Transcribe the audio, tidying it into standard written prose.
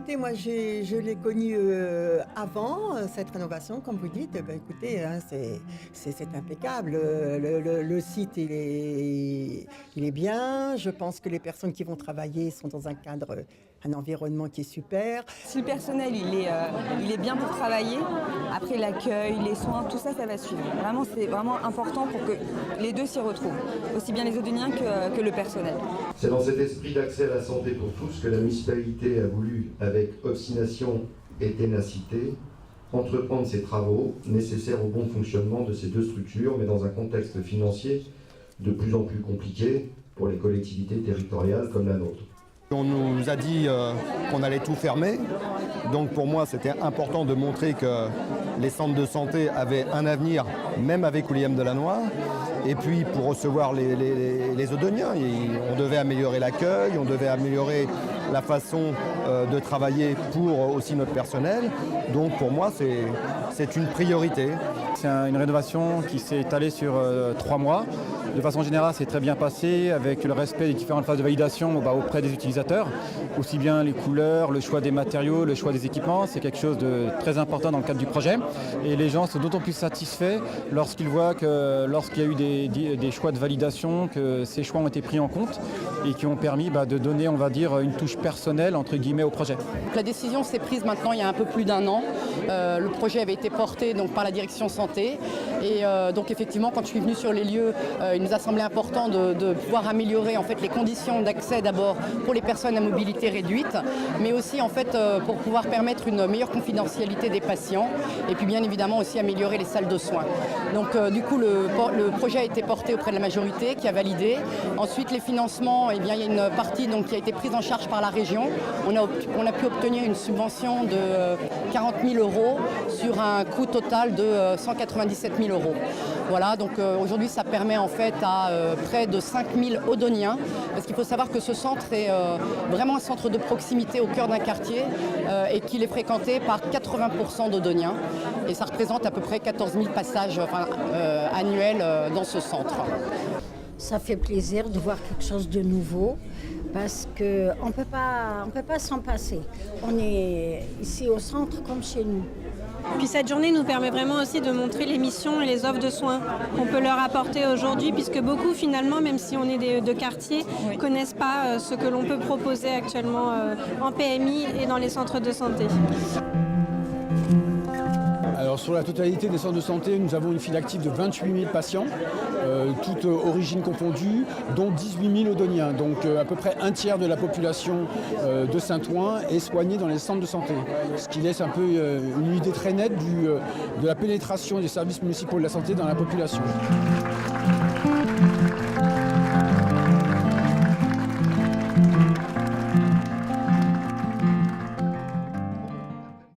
écoutez, moi je l'ai connu avant cette rénovation, comme vous dites. Écoutez, hein, c'est impeccable. Le site, il est bien. Je pense que les personnes qui vont travailler sont dans un environnement qui est super. Si le personnel il est bien pour travailler, après l'accueil, les soins, tout ça, ça va suivre. Vraiment, c'est vraiment important pour que les deux s'y retrouvent, aussi bien les Odoniens que le personnel. C'est dans cet esprit d'accès à la santé pour tous que la municipalité a voulu, avec obstination et ténacité, entreprendre ces travaux nécessaires au bon fonctionnement de ces deux structures, mais dans un contexte financier de plus en plus compliqué pour les collectivités territoriales comme la nôtre. On nous a dit qu'on allait tout fermer, donc pour moi c'était important de montrer que les centres de santé avaient un avenir, même avec William Delannoy. Et puis pour recevoir les Odoniens, on devait améliorer l'accueil, on devait améliorer la façon de travailler pour aussi notre personnel. Donc pour moi c'est une priorité. C'est une rénovation qui s'est étalée sur 3 mois. De façon générale, c'est très bien passé avec le respect des différentes phases de validation auprès des utilisateurs. Aussi bien les couleurs, le choix des matériaux, le choix des équipements, c'est quelque chose de très important dans le cadre du projet. Et les gens sont d'autant plus satisfaits lorsqu'ils voient que lorsqu'il y a eu des choix de validation, que ces choix ont été pris en compte et qui ont permis de donner, on va dire, une touche personnelle entre guillemets au projet. La décision s'est prise maintenant il y a un peu plus d'1 an. Le projet avait été porté donc, par la direction santé et donc effectivement quand je suis venue sur les lieux, il nous a semblé important de pouvoir améliorer en fait les conditions d'accès d'abord pour les personnes à mobilité réduite, mais aussi en fait pour pouvoir permettre une meilleure confidentialité des patients et puis bien évidemment aussi améliorer les salles de soins. Donc du coup le projet a été porté auprès de la majorité qui a validé. Ensuite les financements, eh bien, il y a une partie donc, qui a été prise en charge par la région. On a pu obtenir une subvention de 40 000 € sur un coût total de 197 000 €. Voilà, donc aujourd'hui ça permet en fait à près de 5 000 Odoniens, parce qu'il faut savoir que ce centre est vraiment un centre de proximité au cœur d'un quartier et qu'il est fréquenté par 80% d'Odoniens et ça représente à peu près 14 000 passages annuels dans ce centre. Ça fait plaisir de voir quelque chose de nouveau parce qu'on peut pas s'en passer. On est ici au centre comme chez nous. Puis cette journée nous permet vraiment aussi de montrer les missions et les offres de soins qu'on peut leur apporter aujourd'hui, puisque beaucoup finalement, même si on est de quartier, ne connaissent pas ce que l'on peut proposer actuellement en PMI et dans les centres de santé. Alors sur la totalité des centres de santé, nous avons une file active de 28 000 patients, toutes origines confondues, dont 18 000 Odoniens. Donc à peu près un tiers de la population de Saint-Ouen est soignée dans les centres de santé. Ce qui laisse un peu une idée très nette de la pénétration des services municipaux de la santé dans la population.